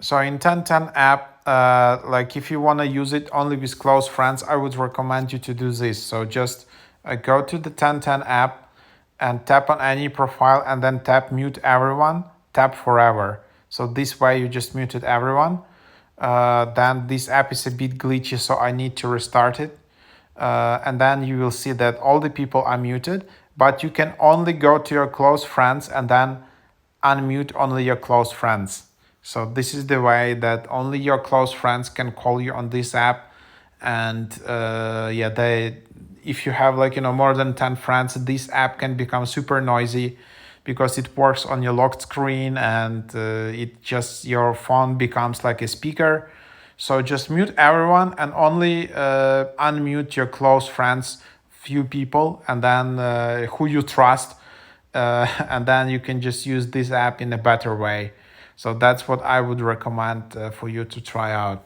So in 1010 app, like if you want to use it only with close friends, I would recommend you to do this. So just go to the 1010 app and tap on any profile and then tap mute everyone, tap forever. So this way you just muted everyone. Then this app is a bit glitchy, so I need to restart it. And then you will see that all the people are muted, but you can only go to your close friends and then unmute only your close friends. So this is the way that only your close friends can call you on this app. And yeah, they, if you have like, more than 10 friends, this app can become super noisy because it works on your locked screen, and it just, your phone becomes like a speaker. So just mute everyone and only unmute your close friends, few people, and then who you trust, and then you can just use this app in a better way. So that's what I would recommend for you to try out.